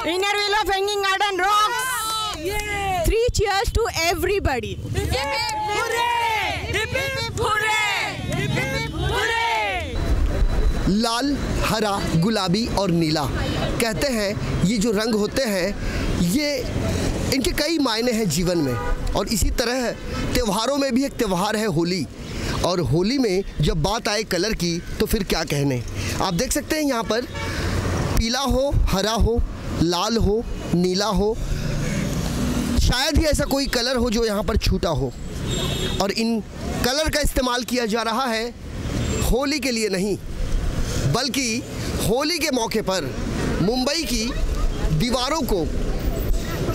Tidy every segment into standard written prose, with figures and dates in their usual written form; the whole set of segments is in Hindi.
Innerville of Hanging Garden rocks. Yeah. 3 cheers to everybody. लाल, हरा, गुलाबी और नीला, कहते हैं ये जो रंग होते हैं ये इनके कई मायने हैं जीवन में। और इसी तरह त्योहारों में भी एक त्यौहार है होली, और होली में जब बात आए कलर की तो फिर क्या कहने। आप देख सकते हैं यहाँ पर पीला हो, हरा हो, लाल हो, नीला हो, शायद ही ऐसा कोई कलर हो जो यहाँ पर छूटा हो। और इन कलर का इस्तेमाल किया जा रहा है होली के लिए नहीं, बल्कि होली के मौके पर मुंबई की दीवारों को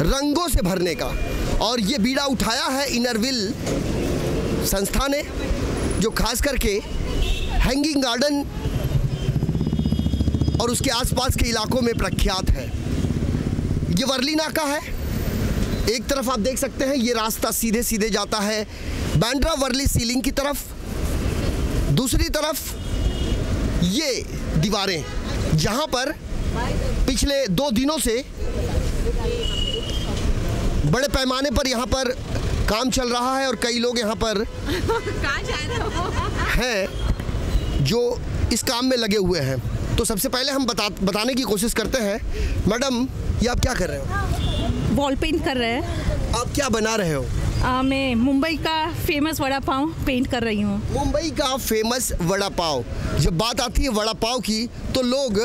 रंगों से भरने का। और ये बीड़ा उठाया है इनरविल संस्था ने, जो खास करके हैंगिंग गार्डन और उसके आसपास के इलाकों में प्रख्यात है। ये वर्ली नाका है, एक तरफ आप देख सकते हैं ये रास्ता सीधे सीधे जाता है बांद्रा वर्ली सीलिंग की तरफ, दूसरी तरफ ये दीवारें जहां पर पिछले 2 दिनों से बड़े पैमाने पर यहाँ पर काम चल रहा है और कई लोग यहाँ पर हैं जो इस काम में लगे हुए हैं। तो सबसे पहले हम बताने की कोशिश करते हैं। मैडम, ये आप क्या कर रहे हो? वॉल पेंट कर रहे हैं। आप क्या बना रहे हो? मैं मुंबई का फेमस वड़ा पाव पेंट कर रही हूँ। मुंबई का फेमस वड़ा पाव। जब बात आती है वड़ा पाव की तो लोग,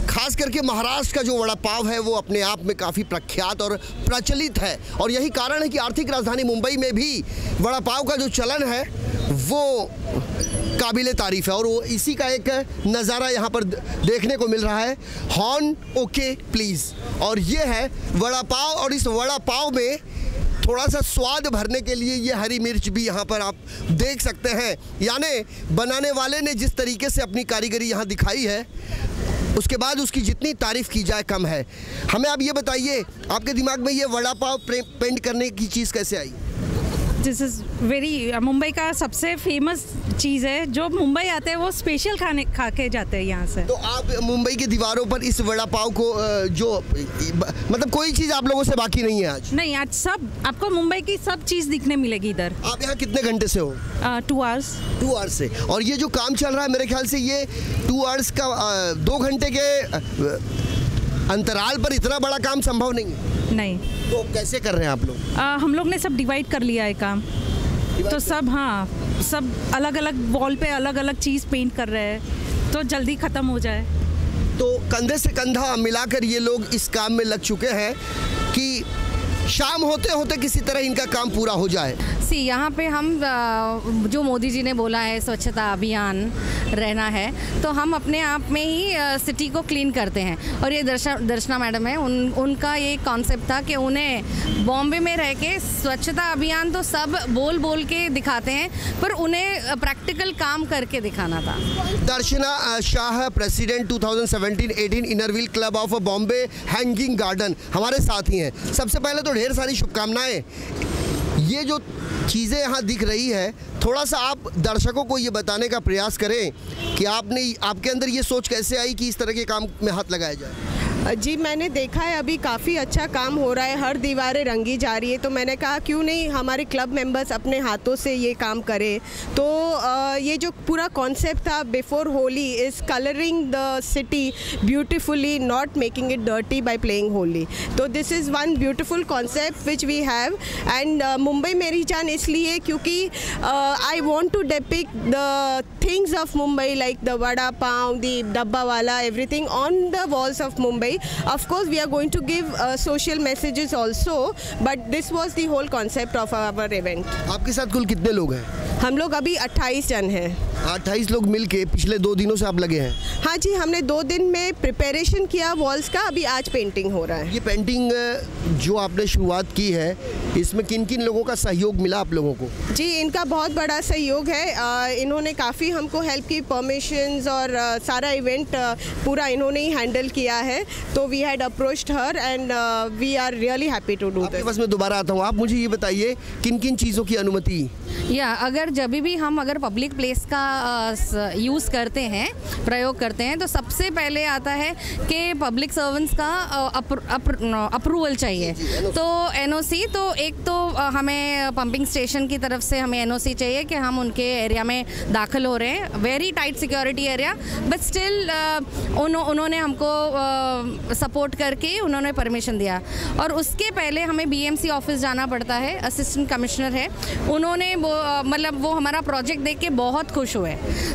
खास करके महाराष्ट्र का जो वड़ा पाव है वो अपने आप में काफ़ी प्रख्यात और प्रचलित है। और यही कारण है कि आर्थिक राजधानी मुंबई में भी वड़ा पाव का जो चलन है वो काबिले तारीफ है। और वो इसी का एक नज़ारा यहाँ पर देखने को मिल रहा है। Horn okay please. और ये है वड़ा पाव, और इस वड़ा पाव में थोड़ा सा स्वाद भरने के लिए ये हरी मिर्च भी यहाँ पर आप देख सकते हैं। यानी बनाने वाले ने जिस तरीके से अपनी कारीगरी यहाँ दिखाई है, उसके बाद उसकी जितनी तारीफ़ की जाए कम है। हमें आप ये बताइए, आपके दिमाग में ये वड़ा पाव पेंट करने की चीज़ कैसे आई? दिस इज़ वेरी मुंबई का सबसे फेमस चीज़ है। जो मुंबई आते हैं वो स्पेशल खाने खा के जाते हैं यहाँ से। तो आप मुंबई की दीवारों पर इस वड़ा पाव को जो मतलब कोई चीज़ आप लोगों से बाकी नहीं है आज? नहीं, आज सब आपको मुंबई की सब चीज़ दिखने मिलेगी इधर। आप यहाँ कितने घंटे से हो? 2 आवर्स। 2 आवर्स से। और ये जो काम चल रहा है मेरे ख्याल से ये 2 आवर्स का 2 घंटे के अंतराल पर इतना बड़ा काम संभव नहीं है। नहीं। तो कैसे कर रहे हैं आप लोग? हम लोग ने सब डिवाइड कर लिया है काम। तो सब, हाँ, सब अलग अलग वॉल पे अलग अलग चीज़ पेंट कर रहे हैं तो जल्दी ख़त्म हो जाए। तो कंधे से कंधा मिलाकर ये लोग इस काम में लग चुके हैं कि शाम होते होते किसी तरह इनका काम पूरा हो जाए। यहाँ पे हम जो मोदी जी ने बोला है स्वच्छता अभियान रहना है, तो हम अपने आप में ही सिटी को क्लीन करते हैं। और ये दर्शना मैडम है, उनका ये कॉन्सेप्ट था कि उन्हें बॉम्बे में रह के स्वच्छता अभियान तो सब बोल बोल के दिखाते हैं, पर उन्हें प्रैक्टिकल काम करके दिखाना था। Darshana Shah, president 2017-18 Inner Wheel club of Bombay hanging garden, हमारे साथ ही हैं। सबसे पहले तो ढेर सारी शुभकामनाएं। ये जो चीज़ें यहाँ दिख रही है, थोड़ा सा आप दर्शकों को ये बताने का प्रयास करें कि आपके अंदर ये सोच कैसे आई कि इस तरह के काम में हाथ लगाया जाए? जी, मैंने देखा है अभी काफ़ी अच्छा काम हो रहा है, हर दीवारें रंगी जा रही है, तो मैंने कहा क्यों नहीं हमारे क्लब मेंबर्स अपने हाथों से ये काम करें। तो ये जो पूरा कॉन्सेप्ट था before Holi is colouring the city beautifully, not making it dirty by playing Holi. तो this is one beautiful concept which we have. And Mumbai मेरी जान इसलिए क्योंकि I want to depict the things of Mumbai like the vada pav, the dabba wala, everything on the walls of Mumbai. Of course, we are going to give social messages also, but this was the whole concept of our event. आपके साथ कुल कितने लोग हैं? हम लोग अभी 28 जन हैं। 28 लोग मिलके पिछले 2 दिनों से आप लगे हैं? हाँ जी, हमने 2 दिन में प्रिपरेशन किया वॉल्स का, अभी आज पेंटिंग हो रहा है। ये पेंटिंग जो आपने शुरुआत की है, इसमें किन किन लोगों का सहयोग मिला आप लोगों को? जी, इनका बहुत बड़ा सहयोग है। इन्होंने काफ़ी हमको हेल्प की, परमिशंस और सारा इवेंट पूरा इन्होंने ही हैंडल किया है। तो we had approached her and we are really happy to do आपके पास मैं दोबारा आता हूँ। आप मुझे ये बताइए किन किन चीज़ों की अनुमति? या अगर जब भी हम अगर पब्लिक प्लेस का यूज़ करते हैं, प्रयोग करते हैं, तो सबसे पहले आता है कि पब्लिक सर्वेंट्स का अप्रूवल चाहिए। तो एनओसी, तो एक तो हमें पंपिंग स्टेशन की तरफ से हमें एनओसी चाहिए कि हम उनके एरिया में दाखिल हो रहे हैं। Very tight security area, but still उन्होंने हमको सपोर्ट करके उन्होंने परमिशन दिया। और उसके पहले हमें बीएमसी ऑफिस जाना पड़ता है, असिस्टेंट कमिश्नर है, उन्होंने वो हमारा प्रोजेक्ट देख के बहुत खुश हुए।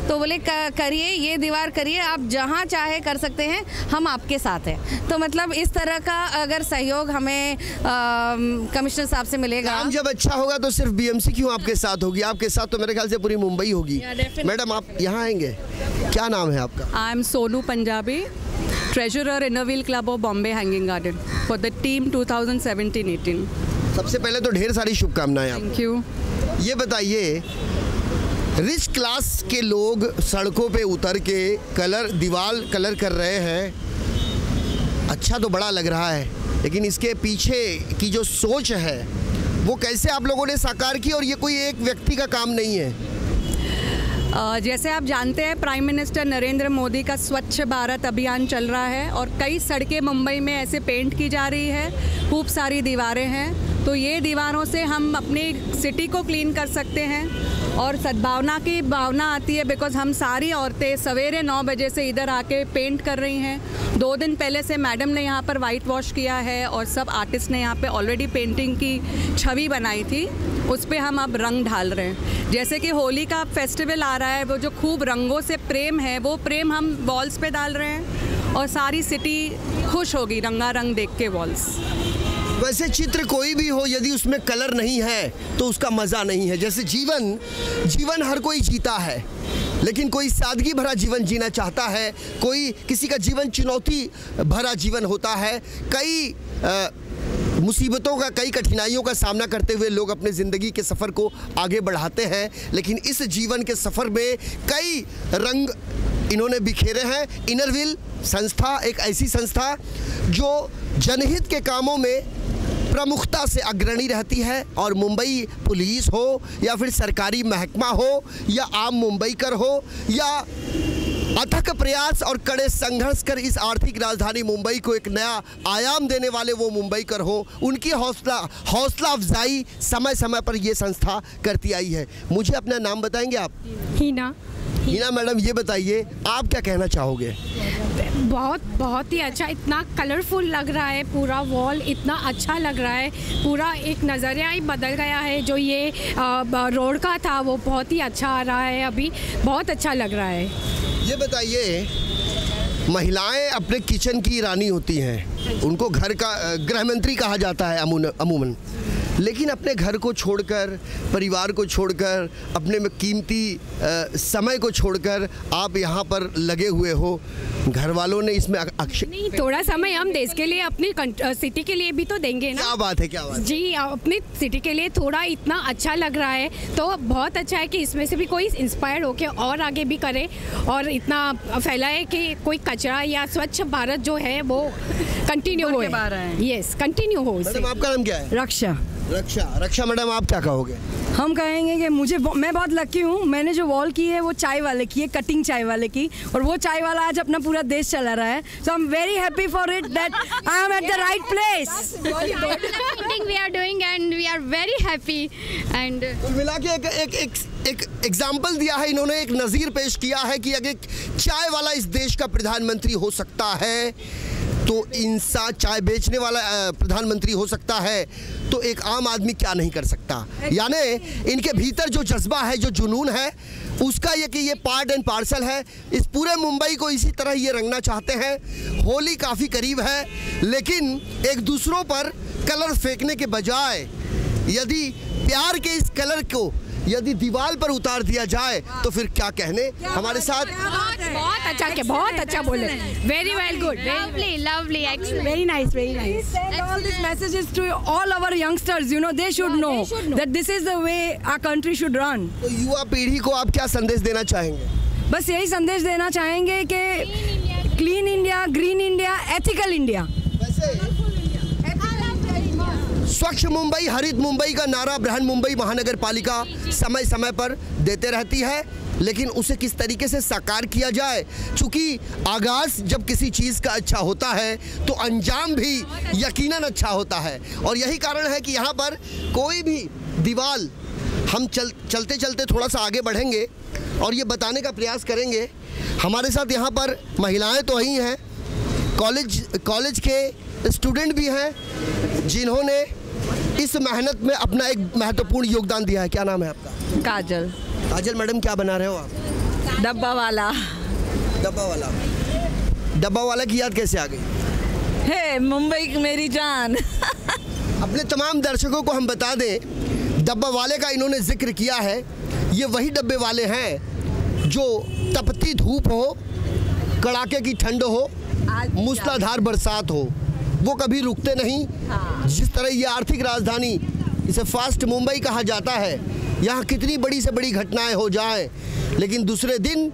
तो बोले करिए, ये दीवार करिए, आप जहाँ चाहे कर सकते हैं, हम आपके साथ हैं। तो मतलब इस तरह का अगर सहयोग हमें कमिश्नर साहब से मिलेगा। काम जब अच्छा होगा तो सिर्फ बीएमसी क्यों आपके साथ होगी? आपके साथ तो मेरे ख्याल से पूरी मुंबई होगी। मैडम आप यहाँ आएंगे, क्या नाम है आपका? I am Sonu Punjabi, treasurer Inner Wheel club of Bombay hanging garden for the team 2017-18। सबसे पहले तो ढेर सारी शुभकामनाएं आपको। Thank you. ये बताइए, रिच क्लास के लोग सड़कों पे उतर के दीवार कलर कर रहे हैं, अच्छा तो बड़ा लग रहा है, लेकिन इसके पीछे की जो सोच है वो कैसे आप लोगों ने साकार की? और ये कोई एक व्यक्ति का काम नहीं है। जैसे आप जानते हैं, प्राइम मिनिस्टर नरेंद्र मोदी का स्वच्छ भारत अभियान चल रहा है और कई सड़कें मुंबई में ऐसे पेंट की जा रही है, खूब सारी दीवारें हैं। तो ये दीवारों से हम अपनी सिटी को क्लीन कर सकते हैं और सद्भावना की भावना आती है, बिकॉज हम सारी औरतें सवेरे 9 बजे से इधर आके पेंट कर रही हैं। 2 दिन पहले से मैडम ने यहाँ पर वाइट वॉश किया है और सब आर्टिस्ट ने यहाँ पे ऑलरेडी पेंटिंग की छवि बनाई थी, उस पर हम अब रंग ढाल रहे हैं। जैसे कि होली का फेस्टिवल आ रहा है, वो जो खूब रंगों से प्रेम है, वो प्रेम हम वॉल्स पे डाल रहे हैं और सारी सिटी खुश होगी रंगारंग देख के वॉल्स। वैसे चित्र कोई भी हो, यदि उसमें कलर नहीं है तो उसका मज़ा नहीं है। जैसे जीवन हर कोई जीता है, लेकिन कोई सादगी भरा जीवन जीना चाहता है, किसी का जीवन चुनौती भरा जीवन होता है। कई मुसीबतों का, कई कठिनाइयों का सामना करते हुए लोग अपने ज़िंदगी के सफ़र को आगे बढ़ाते हैं, लेकिन इस जीवन के सफ़र में कई रंग इन्होंने बिखेरे हैं। इनरव्हील संस्था एक ऐसी संस्था जो जनहित के कामों में प्रमुखता से अग्रणी रहती है, और मुंबई पुलिस हो या फिर सरकारी महकमा हो या आम मुंबईकर हो या अथक प्रयास और कड़े संघर्ष कर इस आर्थिक राजधानी मुंबई को एक नया आयाम देने वाले वो मुंबईकर हो, उनकी हौसला अफजाई समय समय पर ये संस्था करती आई है। मुझे अपना नाम बताएंगे आप? हीना मैडम, ये बताइए आप क्या कहना चाहोगे? बहुत ही अच्छा, इतना कलरफुल लग रहा है, पूरा वॉल इतना अच्छा लग रहा है, पूरा एक नज़रिया ही बदल गया है। जो ये रोड का था वो बहुत ही अच्छा आ रहा है, अभी बहुत अच्छा लग रहा है। ये बताइए, महिलाएं अपने किचन की रानी होती हैं, उनको घर का गृह मंत्री कहा जाता है अमूमन, लेकिन अपने घर को छोड़कर, परिवार को छोड़कर, अपने में कीमती समय को छोड़कर आप यहाँ पर लगे हुए हो। घर वालों ने इसमें नहीं, थोड़ा समय हम देश के लिए, अपनी सिटी के लिए भी तो देंगे ना। क्या बात है, क्या बात जी, अपनी सिटी के लिए थोड़ा इतना अच्छा लग रहा है, तो बहुत अच्छा है कि इसमें से भी कोई इंस्पायर होके और आगे भी करे और इतना फैलाए कि कोई कचरा या स्वच्छ भारत जो है वो कंटिन्यू हो। यस, कंटिन्यू हो। आपका नाम क्या है? रक्षा मैडम, आप क्या कहोगे? हम कहेंगे कि मैं बहुत लकी हूँ, मैंने जो वॉल की है वो चाय वाले की है, कटिंग चाय वाले की, और वो चाय वाला आज अपना पूरा देश चला रहा है। So I am very happy for it that I am at the right place. We are doing and we are very happy. And कुल मिला के एक एग्जाम्पल दिया है इन्होंने, एक नज़ीर पेश किया है कि अगर चाय वाला इस देश का प्रधानमंत्री हो सकता है तो इंसान चाय बेचने वाला प्रधानमंत्री हो सकता है, तो एक आम आदमी क्या नहीं कर सकता। यानी इनके भीतर जो जज्बा है, जो जुनून है, उसका ये कि ये पार्ट एंड पार्सल है। इस पूरे मुंबई को इसी तरह ये रंगना चाहते हैं। होली काफ़ी करीब है, लेकिन एक दूसरों पर कलर फेंकने के बजाय यदि प्यार के इस कलर को यदि दीवार पर उतार दिया जाए तो फिर क्या कहने। हमारे साथ बहुत अच्छा बोले, very well good, lovely, very nice. Send all these messages to all our youngsters, you know, they should know that this is the way our country should run. तो युवा पीढ़ी को आप क्या संदेश देना चाहेंगे? बस यही संदेश देना चाहेंगे कि clean India, green India ethical India. स्वच्छ मुंबई, हरित मुंबई का नारा बृहन मुंबई महानगर पालिका समय समय पर देते रहती है, लेकिन उसे किस तरीके से साकार किया जाए, चूँकि आगाज़ जब किसी चीज़ का अच्छा होता है तो अंजाम भी यकीनन अच्छा होता है। और यही कारण है कि यहाँ पर कोई भी दीवार हम चलते चलते थोड़ा सा आगे बढ़ेंगे और ये बताने का प्रयास करेंगे। हमारे साथ यहाँ पर महिलाएं तो ही हैं, कॉलेज के स्टूडेंट भी हैं जिन्होंने इस मेहनत में अपना एक महत्वपूर्ण योगदान दिया है। क्या नाम है आपका? काजल। काजल मैडम, क्या बना रहे हो आप? डब्बा वाला। डब्बा वाला की याद कैसे आ गई? हे मुंबई मेरी जान। अपने तमाम दर्शकों को हम बता दें, डब्बा वाले का इन्होंने जिक्र किया है। ये वही डब्बे वाले हैं जो तपती धूप हो, कड़ाके की ठंड हो, मूसलाधार बरसात हो, वो कभी रुकते नहीं। जिस तरह ये आर्थिक राजधानी, इसे फास्ट मुंबई कहा जाता है, यहाँ कितनी बड़ी से बड़ी घटनाएं हो जाएं, लेकिन दूसरे दिन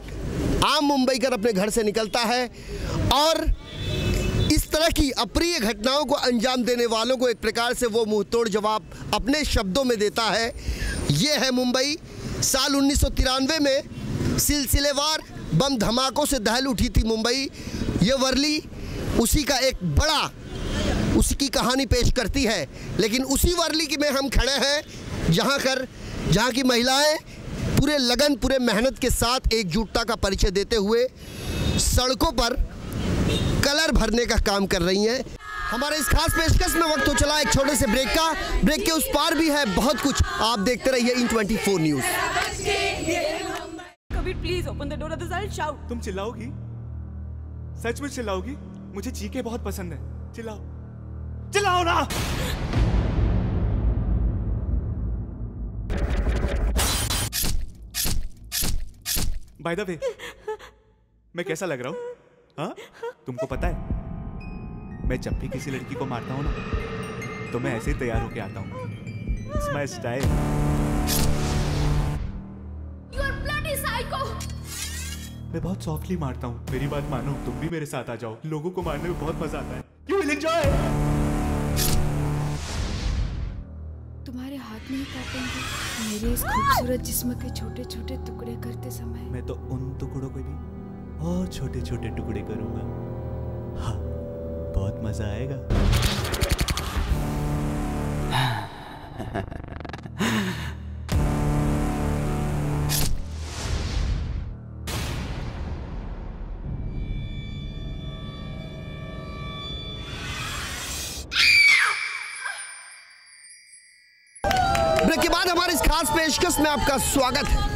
आम मुंबईकर अपने घर से निकलता है और इस तरह की अप्रिय घटनाओं को अंजाम देने वालों को एक प्रकार से वो मुंहतोड़ जवाब अपने शब्दों में देता है। ये है मुंबई। साल 1993 में सिलसिलेवार बम धमाकों से दहल उठी थी मुंबई। ये वर्ली उसी का एक बड़ा, उसी की कहानी पेश करती है। लेकिन उसी वर्ली की में हम खड़े हैं जहाँ की महिलाएं पूरे लगन, पूरे मेहनत के साथ एकजुटता का परिचय देते हुए सड़कों पर कलर भरने का काम कर रही हैं। हमारे इस खास पेशकश में वक्त हो चला एक छोटे से ब्रेक का। ब्रेक के उस पार भी है बहुत कुछ। आप देखते रहिए In24 news. Please open the door otherwise I will shout. तुम चिल्लाओगी? सच में चिल्लाओगी? मुझे चीखें बहुत पसंद है। चिल्लाओ ना। बाय द वे, मैं कैसा लग रहा हूँ? हाँ, तुमको पता है मैं जब भी किसी लड़की को मारता हूँ ना, तो मैं ऐसे ही तैयार होके आता हूँ। It's my style. You are bloody psycho. मैं बहुत सॉफ्टली मारता हूँ, मेरी बात मानो, तुम भी मेरे साथ आ जाओ। लोगों को मारने में बहुत मजा आता है। You will enjoy. तुम्हारे हाथ नहीं काटेंगे मेरे इस खूबसूरत जिस्म के छोटे छोटे टुकड़े करते समय? मैं तो उन टुकड़ों को भी और छोटे छोटे टुकड़े करूंगा। हाँ, बहुत मजा आएगा। ब्रेक के बाद हमारे इस खास पेशकश में आपका स्वागत है।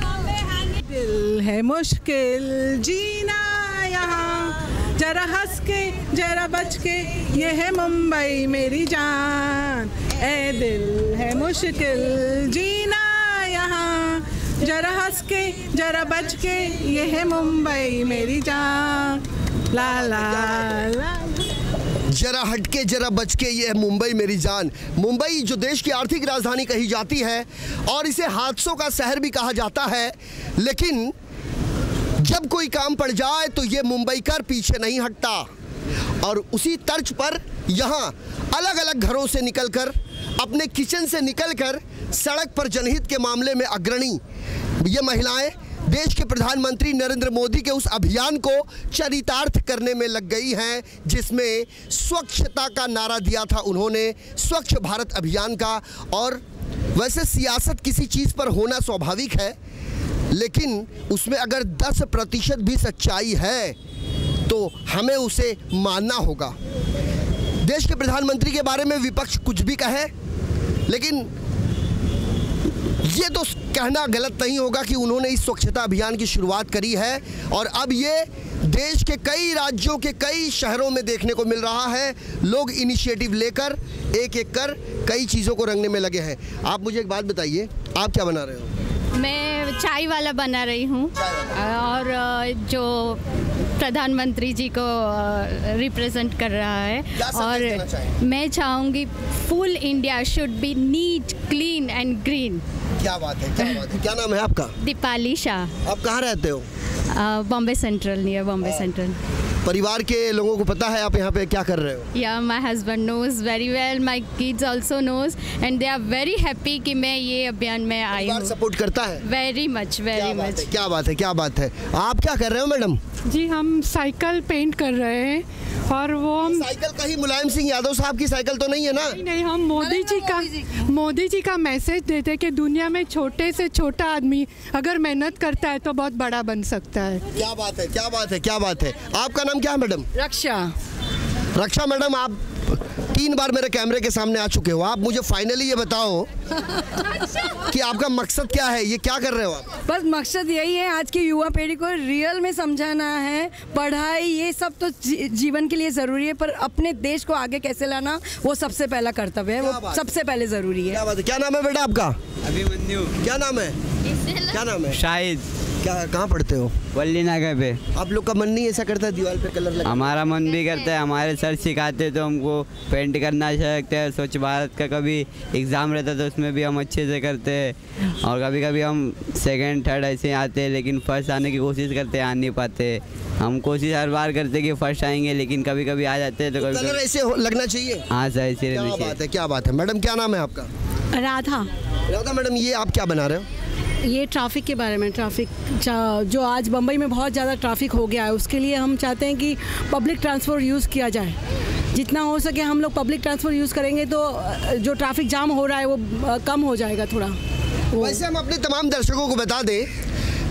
दिल है मुश्किल जीना यहाँ, जरा हंस के जरा बच के, ये है मुंबई मेरी जान। ए दिल है मुश्किल जीना यहाँ, जरा हंस के जरा बच के, ये है मुंबई मेरी जान। ला ला ला। जरा हटके जरा बच के, ये है मुंबई मेरी जान। मुंबई जो देश की आर्थिक राजधानी कही जाती है और इसे हादसों का शहर भी कहा जाता है, लेकिन जब कोई काम पड़ जाए तो ये मुंबईकर पीछे नहीं हटता। और उसी तर्ज पर यहाँ अलग अलग घरों से निकलकर, अपने किचन से निकलकर सड़क पर जनहित के मामले में अग्रणी ये महिलाएं देश के प्रधानमंत्री नरेंद्र मोदी के उस अभियान को चरितार्थ करने में लग गई हैं, जिसमें स्वच्छता का नारा दिया था उन्होंने, स्वच्छ भारत अभियान का। और वैसे सियासत किसी चीज़ पर होना स्वाभाविक है, लेकिन उसमें अगर 10% भी सच्चाई है तो हमें उसे मानना होगा। देश के प्रधानमंत्री के बारे में विपक्ष कुछ भी कहे, लेकिन ये तो कहना गलत नहीं होगा कि उन्होंने इस स्वच्छता अभियान की शुरुआत करी है और अब ये देश के कई राज्यों के कई शहरों में देखने को मिल रहा है। लोग इनिशिएटिव लेकर एक एक कर कई चीज़ों को रंगने में लगे हैं। आप मुझे एक बात बताइए, आप क्या बना रहे हो? मैं चाय वाला बना रही हूँ और जो प्रधानमंत्री जी को रिप्रेजेंट कर रहा है, और मैं चाहूँगी full India should be neat, clean and green. क्या बात है, क्या बात है। क्या नाम है आपका? दीपाली शाह। आप कहाँ रहते हो? Bombay central, near Bombay central. परिवार के लोगों को पता है आप यहाँ पे क्या कर रहे हो? Yeah, my husband knows very well. My kids also knows, and they are very happy कि मैं ये अभियान में आई हूँ। सपोर्ट करता है? Very much, very much। क्या बात है, क्या बात है। आप क्या कर रहे हो मैडम? जी हम साइकिल पेंट कर रहे हैं और वो हम साइकिल का ही मुलायम सिंह यादव साहब की साइकिल तो नहीं है ना? नहीं, हम मोदी जी का मैसेज देते हैं कि दुनिया में छोटे से छोटा आदमी अगर मेहनत करता है तो बहुत बड़ा बन सकता है। क्या बात है, क्या बात है, क्या बात है। आपका नाम क्या है मैडम? रक्षा मैडम, आप 3 बार मेरे कैमरे के सामने आ चुके हो। आप मुझे फाइनली ये बताओ कि आपका मकसद क्या है, ये क्या कर रहे हो आप? बस मकसद यही है, आज की युवा पीढ़ी को रियल में समझाना है। पढ़ाई ये सब तो जीवन के लिए ज़रूरी है, पर अपने देश को आगे कैसे लाना वो सबसे पहला कर्तव्य है, वो सबसे पहले ज़रूरी है। क्या बात है। क्या नाम है बेटा आपका? अभिमन्यु। क्या नाम है? क्या नाम है? शाहिद। क्या, कहाँ पढ़ते हो? वल्ली नागर पे। आप लोग का मन नहीं ऐसा करता है दीवार पे कलर लगा? हमारा मन भी करता है, हमारे सर सिखाते तो हमको पेंट करना अच्छा लगता है। स्वच्छ भारत का कभी एग्ज़ाम रहता तो उसमें भी हम अच्छे से करते हैं, और कभी कभी हम 2nd 3rd ऐसे आते हैं, लेकिन फर्स्ट आने की कोशिश करते हैं, आ नहीं पाते। हम कोशिश हर बार करते कि फर्स्ट आएंगे, लेकिन कभी कभी आ जाते हैं। तो कभी कलर ऐसे लगना चाहिए। हाँ सर, ऐसे रहना चाहिए। क्या बात है, क्या बात है। मैडम क्या नाम है आपका? राधा मैडम, ये आप क्या बना रहे हो? ये ट्रैफिक के बारे में, जो आज बम्बई में बहुत ज़्यादा ट्रैफिक हो गया है, उसके लिए हम चाहते हैं कि पब्लिक ट्रांसपोर्ट यूज़ किया जाए। जितना हो सके हम लोग पब्लिक ट्रांसपोर्ट यूज़ करेंगे तो जो ट्रैफिक जाम हो रहा है वो कम हो जाएगा थोड़ा। वैसे हम अपने तमाम दर्शकों को बता दें,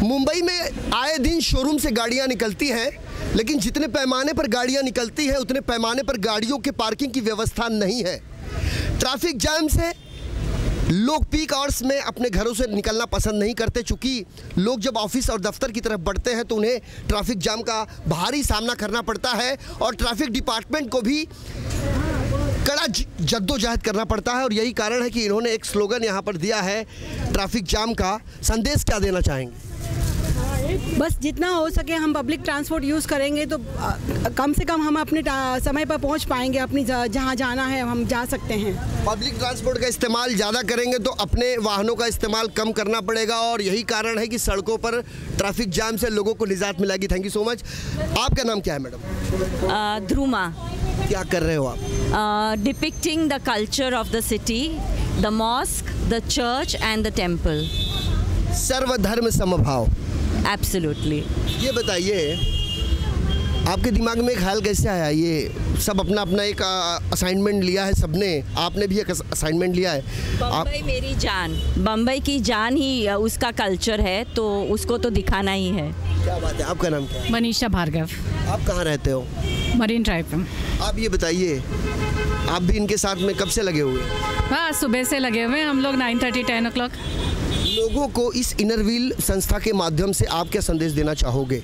मुंबई में आए दिन शोरूम से गाड़ियाँ निकलती हैं, लेकिन जितने पैमाने पर गाड़ियाँ निकलती हैं उतने पैमाने पर गाड़ियों के पार्किंग की व्यवस्था नहीं है। ट्रैफिक जाम से लोग पीक आवर्स में अपने घरों से निकलना पसंद नहीं करते, चूँकि लोग जब ऑफिस और दफ्तर की तरफ बढ़ते हैं तो उन्हें ट्रैफिक जाम का भारी सामना करना पड़ता है, और ट्रैफिक डिपार्टमेंट को भी कड़ा जद्दोजहद करना पड़ता है। और यही कारण है कि इन्होंने एक स्लोगन यहाँ पर दिया है ट्रैफिक जाम का। संदेश क्या देना चाहेंगे? बस जितना हो सके हम पब्लिक ट्रांसपोर्ट यूज़ करेंगे तो कम से कम हम अपने समय पर पहुंच पाएंगे, अपनी जहां जाना है हम जा सकते हैं। पब्लिक ट्रांसपोर्ट का इस्तेमाल ज़्यादा करेंगे तो अपने वाहनों का इस्तेमाल कम करना पड़ेगा, और यही कारण है कि सड़कों पर ट्रैफिक जाम से लोगों को निजात मिलेगी। Thank you so much. आपका नाम क्या है मैडम? ध्रुमा। क्या कर रहे हो आप? Depicting the culture of the city, the mosque, the church and the temple. सर्वधर्म समभाव। एब्सोल्युटली। ये बताइए, आपके दिमाग में ख्याल कैसे आया? ये सब अपना अपना एक असाइनमेंट लिया है सबने, आपने भी एक असाइनमेंट लिया है। बम्बई मेरी जान, बम्बई की जान ही उसका कल्चर है, तो उसको तो दिखाना ही है। क्या बात है। आपका नाम क्या है? मनीषा भार्गव। आप कहाँ रहते हो? मरीन ड्राइव पे। आप ये बताइए, आप भी इनके साथ में कब से लगे हुए? हाँ, सुबह से लगे हुए हैं हम लोग, 9:30 10 o'clock। लोगों को इस इनर व्हील संस्था के माध्यम से आप क्या संदेश देना चाहोगे?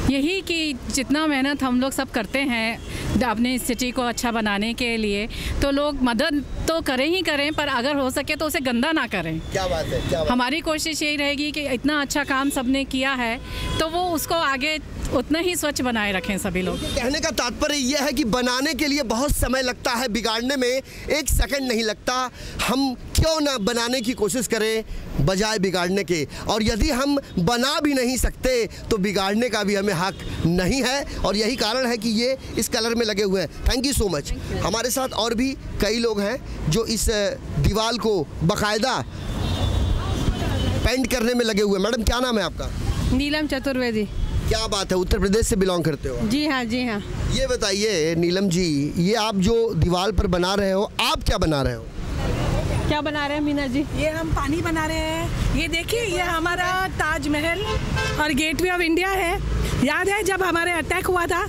यही कि जितना मेहनत हम लोग सब करते हैं अपने सिटी को अच्छा बनाने के लिए, तो लोग मदद तो करें ही करें, पर अगर हो सके तो उसे गंदा ना करें। क्या बात है, क्या बात। हमारी कोशिश यही रहेगी कि इतना अच्छा काम सबने किया है तो वो उसको आगे उतना ही स्वच्छ बनाए रखें सभी लोग। कहने का तात्पर्य यह है कि बनाने के लिए बहुत समय लगता है, बिगाड़ने में 1 सेकंड नहीं लगता। हम क्यों ना बनाने की कोशिश करें बजाय बिगाड़ने के, और यदि हम बना भी नहीं सकते तो बिगाड़ने का भी हमें हक नहीं है, और यही कारण है कि ये इस कलर में लगे हुए हैं। Thank you so much. हमारे साथ और भी कई लोग हैं जो इस दीवार को बाकायदा पेंट करने में लगे हुए हैं। मैडम क्या नाम है आपका? नीलम चतुर्वेदी। क्या बात है, उत्तर प्रदेश से बिलोंग करते हो? जी हाँ, जी हाँ। ये बताइए नीलम जी, ये आप जो दीवार पर बना रहे हो, आप क्या बना रहे हो? क्या बना रहे हैं मीना जी? ये हम पानी बना रहे हैं। ये देखिए, ये हमारा ताजमहल और गेटवे ऑफ इंडिया है। याद है जब हमारे अटैक हुआ था,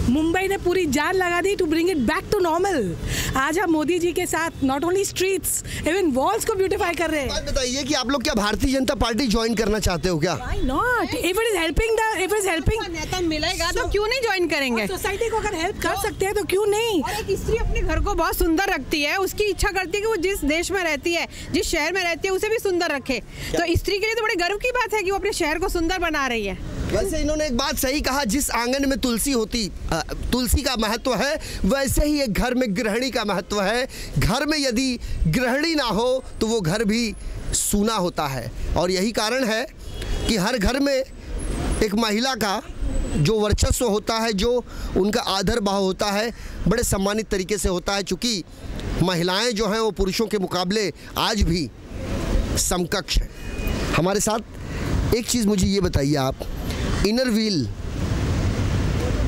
मुंबई ने पूरी जान लगा दी to bring it back to normal. आज हम मोदी जी के साथ not only streets, even walls को ब्यूटीफाई कर रहे हैं। बात बताइए कि आप लोग क्या भारतीय जनता पार्टी ज्वाइन करना चाहते हो क्या? Why not? If it is helping नेता मिलेगा तो क्यों नहीं ज्वाइन करेंगे? सोसाइटी को अगर हेल्प कर सकते हैं तो क्यों नहीं? और एक स्त्री अपने घर को बहुत सुंदर रखती है, उसकी इच्छा करती है कि वो जिस देश में रहती है, जिस शहर में रहती है, उसे भी सुंदर रखे। तो स्त्री के लिए तो बड़े गर्व की बात है कि वो अपने शहर को सुंदर बना रही है। वैसे इन्होंने एक बात सही कहा, जिस आंगन में तुलसी का महत्व है, वैसे ही एक घर में गृहिणी का महत्व है। घर में यदि गृहिणी ना हो तो वो घर भी सूना होता है, और यही कारण है कि हर घर में एक महिला का जो वर्चस्व होता है, जो उनका आदर भाव होता है, बड़े सम्मानित तरीके से होता है, चूँकि महिलाएं जो हैं वो पुरुषों के मुकाबले आज भी समकक्ष हैं। हमारे साथ एक चीज़ मुझे ये बताइए आप, इनर व्हील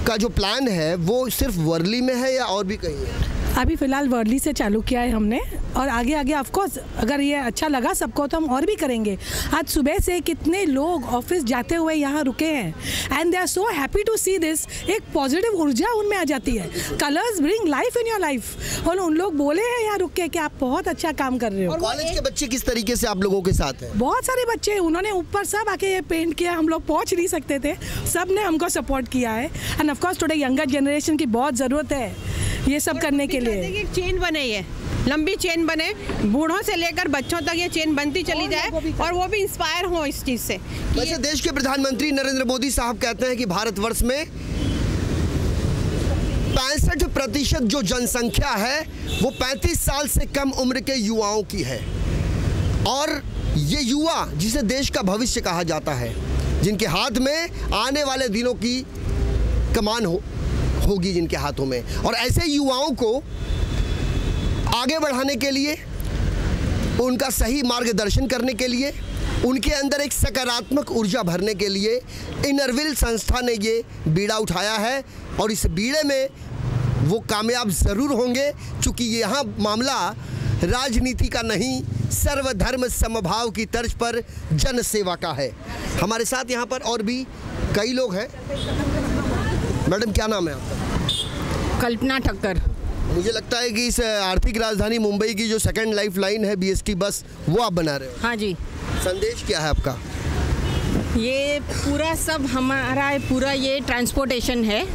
का जो प्लान है वो सिर्फ वर्ली में है या और भी कहीं है? अभी फ़िलहाल वर्ली से चालू किया है हमने, और आगे आगे ऑफ कोर्स अगर ये अच्छा लगा सबको तो हम और भी करेंगे। आज सुबह से कितने लोग ऑफिस जाते हुए यहाँ रुके हैं and they are so happy to see this. एक पॉजिटिव ऊर्जा उनमें आ जाती है। Colours bring life in your life. और उन लोग बोले हैं यहाँ रुक के कि आप बहुत अच्छा काम कर रहे हो। कॉलेज के बच्चे किस तरीके से आप लोगों के साथ हैं? बहुत सारे बच्चे, उन्होंने ऊपर सब आके ये पेंट किया, हम लोग पहुँच नहीं सकते थे, सब ने हमको सपोर्ट किया है। And of course today younger generation की बहुत ज़रूरत है ये सब करने के लिए। एक चेन बने, ये लंबी चेन बने, बूढ़ों से लेकर बच्चों तक ये चेन बनती चली जाए और वो भी इंस्पायर हो इस चीज़ से। वैसे देश के प्रधानमंत्री नरेंद्र मोदी साहब कहते हैं कि भारतवर्ष में 65% जो जनसंख्या है वो 35 साल से कम उम्र के युवाओं की है, और ये युवा जिसे देश का भविष्य कहा जाता है, जिनके हाथ में आने वाले दिनों की कमान होगी जिनके हाथों में, और ऐसे युवाओं को आगे बढ़ाने के लिए, उनका सही मार्गदर्शन करने के लिए, उनके अंदर एक सकारात्मक ऊर्जा भरने के लिए इनर व्हील संस्था ने ये बीड़ा उठाया है, और इस बीड़े में वो कामयाब ज़रूर होंगे, क्योंकि यहाँ मामला राजनीति का नहीं, सर्वधर्म समभाव की तर्ज पर जन सेवा का है। हमारे साथ यहाँ पर और भी कई लोग हैं। मैडम क्या नाम है आपका? कल्पना ठक्कर। मुझे लगता है कि इस आर्थिक राजधानी मुंबई की जो सेकंड लाइफ लाइन है BST बस, वो आप बना रहे हो? हाँ जी। संदेश क्या है आपका? ये पूरा सब हमारा पूरा ये ट्रांसपोर्टेशन है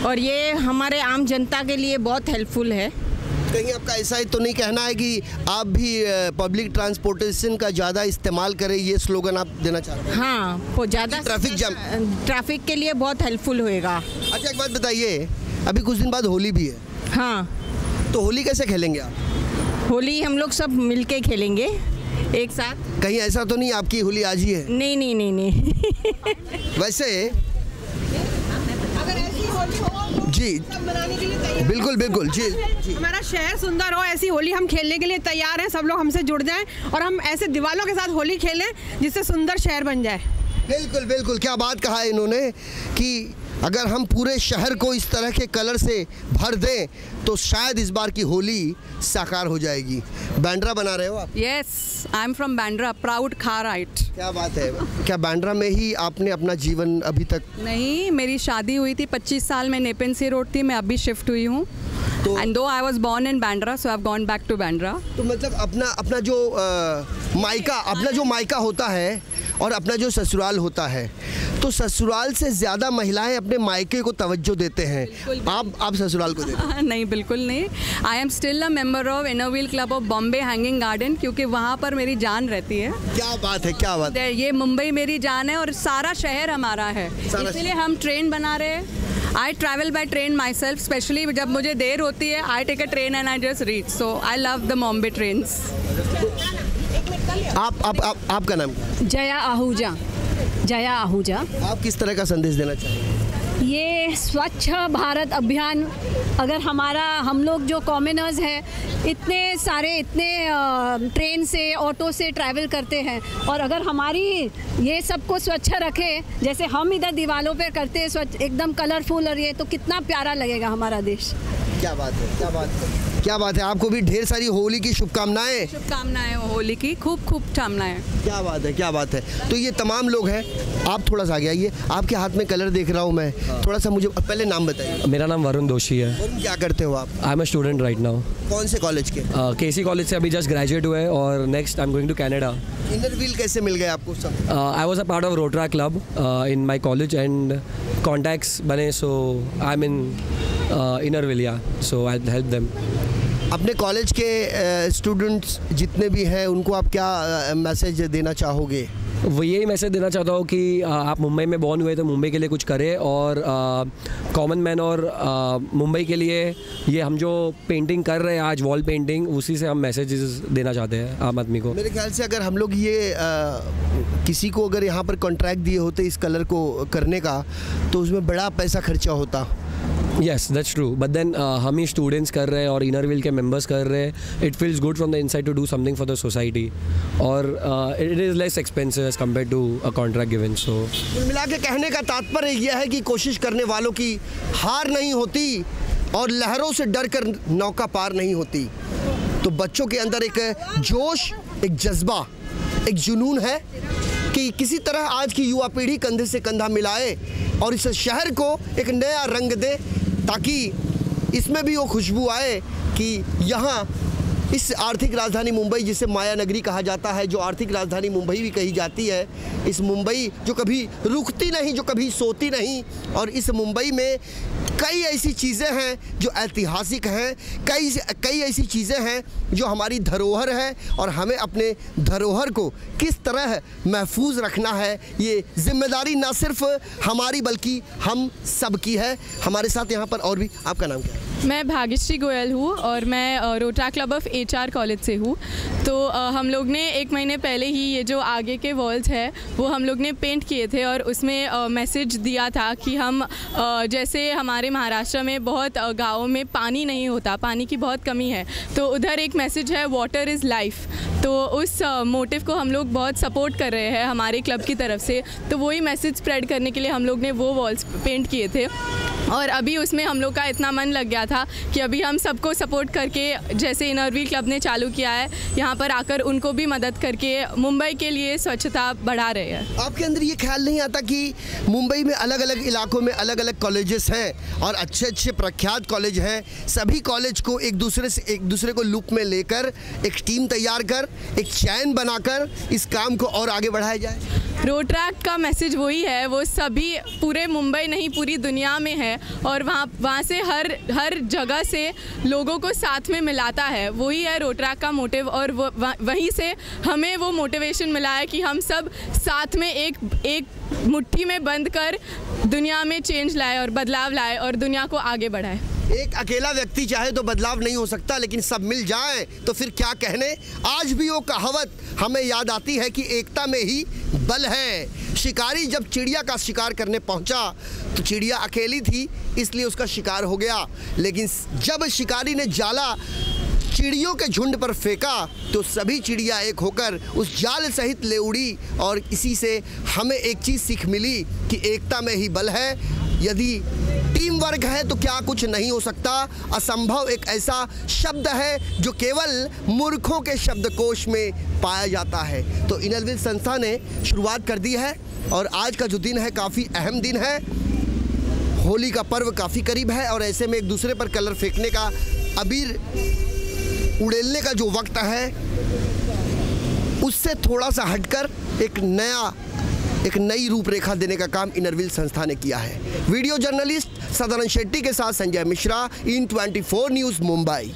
और ये हमारे आम जनता के लिए बहुत हेल्पफुल है। कहीं आपका ऐसा ही तो नहीं कहना है कि आप भी पब्लिक ट्रांसपोर्टेशन का ज़्यादा इस्तेमाल करें, ये स्लोगन आप देना चाहते हैं? हाँ, वो ज़्यादा ट्रैफिक के लिए बहुत हेल्पफुल होएगा। अच्छा एक बात बताइए, अभी कुछ दिन बाद होली भी है। हाँ, तो होली कैसे खेलेंगे आप? होली हम लोग सब मिलके खेलेंगे एक साथ। कहीं ऐसा तो नहीं आपकी होली आज ही है? नहीं नहीं नहीं नहीं। वैसे अगर ऐसी होली हो जी बनाने के लिए तैयार, बिल्कुल बिल्कुल जी, जी। हमारा शहर सुंदर हो, ऐसी होली हम खेलने के लिए तैयार हैं। सब लोग हमसे जुड़ जाएं और हम ऐसे दीवालों के साथ होली खेलें जिससे सुंदर शहर बन जाए। बिल्कुल बिल्कुल, क्या बात कहा है इन्होंने कि अगर हम पूरे शहर को इस तरह के कलर से भर दें तो शायद इस बार की होली साकार हो जाएगी। बांद्रा बना रहे हो आप? Yes, I am from Bandra, proud खाराइट। क्या बात है। क्या बांद्रा में ही आपने अपना जीवन अभी तक? नहीं, मेरी शादी हुई थी 25 साल में नेपेन सी रोड थी, मैं अभी शिफ्ट हुई हूँ। And though I was born in Bandra, so I have gone back to Bandra. तो मतलब अपना जो मायका होता है और अपना जो ससुराल होता है, तो ससुराल से ज़्यादा महिलाएं अपने मायके को तवज्जो देते हैं। आप ससुराल को देते हैं? नहीं, बिल्कुल नहीं। I am still a member of inner wheel club of Bombay hanging garden, क्योंकि वहाँ पर मेरी जान रहती है। क्या बात है, क्या बात है। ये मुंबई मेरी जान है और सारा शहर हमारा है, इसलिए हम ट्रेन बना रहे हैं। I travel by train myself, specially जब मुझे देर होती है I take a train and I just reach, so I love the Bombay trains. आपका नाम? जया आहूजा। जया आहूजा। आप किस तरह का संदेश देना चाहेंगे? ये स्वच्छ भारत अभियान, अगर हम लोग जो कॉमनर्स हैं इतने ट्रेन से ऑटो से ट्रैवल करते हैं, और अगर हमारी ये सबको स्वच्छ रखे जैसे हम इधर दीवालों पे करते हैं स्वच्छ एकदम कलरफुल, और ये तो कितना प्यारा लगेगा हमारा देश। क्या बात है, क्या बात है, क्या बात है। आपको भी ढेर सारी होली की शुभकामनाएं। शुभकामनाएं होली की, खूब खूब कामनाएं। क्या बात है, क्या बात है। तो ये तमाम लोग हैं, आप थोड़ा सा आगे आइए, आपके हाथ में कलर देख रहा हूँ मैं, थोड़ा सा मुझे पहले नाम बताइए। मेरा नाम वरुण दोषी है। वरुण, क्या करते हो आप? I am a student right now. कौन से कॉलेज के? केसी कॉलेज से अभी जस्ट ग्रेजुएट हुए और next I am going to Canada. Inner wheel कैसे मिल गए आपको सब? I was a part of Rotaract club in my college and contacts बने, so I am in inner wheel, yeah so I help them. अपने कॉलेज के स्टूडेंट्स जितने भी हैं उनको आप क्या मैसेज देना चाहोगे? वो यही मैसेज देना चाहता हूँ कि आप मुंबई में बॉर्न हुए तो मुंबई के लिए कुछ करें, और कॉमन मैन और मुंबई के लिए ये हम जो पेंटिंग कर रहे हैं आज, वॉल पेंटिंग, उसी से हम मैसेजेस देना चाहते हैं आम आदमी को। मेरे ख्याल से अगर हम लोग ये किसी को अगर यहाँ पर कॉन्ट्रैक्ट दिए होते इस कलर को करने का, तो उसमें बड़ा पैसा खर्चा होता। Yes, that's true. But then हम ही स्टूडेंट्स कर रहे हैं और इनर व्हील के मेंबर्स कर रहे हैं। It feels good from the inside to do something for the society, और it is less expensive as compared to a contract given. So कुल मिला के कहने का तात्पर्य यह है कि कोशिश करने वालों की हार नहीं होती और लहरों से डर कर नौका पार नहीं होती। तो बच्चों के अंदर एक जोश, एक जज्बा, एक जुनून है कि किसी तरह आज की युवा पीढ़ी कंधे से कंधा मिलाए और इस शहर को एक नया रंग दे, ताकि इसमें भी वो खुशबू आए कि यहाँ इस आर्थिक राजधानी मुंबई, जिसे माया नगरी कहा जाता है, जो आर्थिक राजधानी मुंबई भी कही जाती है, इस मुंबई जो कभी रुकती नहीं, जो कभी सोती नहीं, और इस मुंबई में कई ऐसी चीज़ें हैं जो ऐतिहासिक हैं, कई ऐसी चीज़ें हैं जो हमारी धरोहर है, और हमें अपने धरोहर को किस तरह महफूज रखना है, ये जिम्मेदारी ना सिर्फ हमारी बल्कि हम सब की है। हमारे साथ यहाँ पर और भी, आपका नाम क्या है? मैं भाग्यश्री गोयल हूँ और मैं रोटरा क्लब ऑफ HR कॉलेज से हूँ। तो हम लोग ने 1 महीने पहले ही ये जो आगे के वॉल्स है वो हम लोग ने पेंट किए थे, और उसमें मैसेज दिया था कि हम जैसे हमारे महाराष्ट्र में बहुत गाँवों में पानी नहीं होता, पानी की बहुत कमी है, तो उधर एक मैसेज है वाटर इज़ लाइफ। तो उस मोटिव को हम लोग बहुत सपोर्ट कर रहे हैं हमारे क्लब की तरफ से। तो वही मैसेज स्प्रेड करने के लिए हम लोग ने वो वॉल्स पेंट किए थे, और अभी उसमें हम लोग का इतना मन लग गया था कि अभी हम सबको सपोर्ट करके, जैसे इनर व्हील क्लब ने चालू किया है, यहाँ पर आकर उनको भी मदद करके मुंबई के लिए स्वच्छता बढ़ा रहे हैं। आपके अंदर ये ख्याल नहीं आता कि मुंबई में अलग अलग इलाकों में अलग अलग कॉलेजेस हैं और अच्छे अच्छे प्रख्यात कॉलेज हैं, सभी कॉलेज को एक दूसरे को लूप में लेकर एक टीम तैयार कर, एक चैन बनाकर इस काम को और आगे बढ़ाया जाए? रोटरा का मैसेज वही है, वो सभी पूरे मुंबई नहीं पूरी दुनिया में है, और वहाँ से हर जगह से लोगों को साथ में मिलाता है। वही है रोटरा का मोटिव, और वहीं से हमें वो मोटिवेशन मिला है कि हम सब साथ में एक मुट्ठी में बंद कर दुनिया में चेंज लाए और बदलाव लाए और दुनिया को आगे बढ़ाए। एक अकेला व्यक्ति चाहे तो बदलाव नहीं हो सकता, लेकिन सब मिल जाएं तो फिर क्या कहने। आज भी वो कहावत हमें याद आती है कि एकता में ही बल है। शिकारी जब चिड़िया का शिकार करने पहुंचा तो चिड़िया अकेली थी, इसलिए उसका शिकार हो गया, लेकिन जब शिकारी ने जाला चिड़ियों के झुंड पर फेंका तो सभी चिड़िया एक होकर उस जाल सहित ले उड़ी। और इसी से हमें एक चीज़ सीख मिली कि एकता में ही बल है। यदि टीम वर्क है तो क्या कुछ नहीं हो सकता। असंभव एक ऐसा शब्द है जो केवल मूर्खों के शब्दकोश में पाया जाता है। तो इनर व्हील संस्था ने शुरुआत कर दी है, और आज का जो दिन है काफ़ी अहम दिन है। होली का पर्व काफ़ी करीब है, और ऐसे में एक दूसरे पर कलर फेंकने का, अबीर उड़ेलने का जो वक्त है, उससे थोड़ा सा हटकर एक नई रूपरेखा देने का काम इनर व्हील संस्था ने किया है। वीडियो जर्नलिस्ट सदानंद शेट्टी के साथ संजय मिश्रा, IN24 न्यूज़, मुंबई।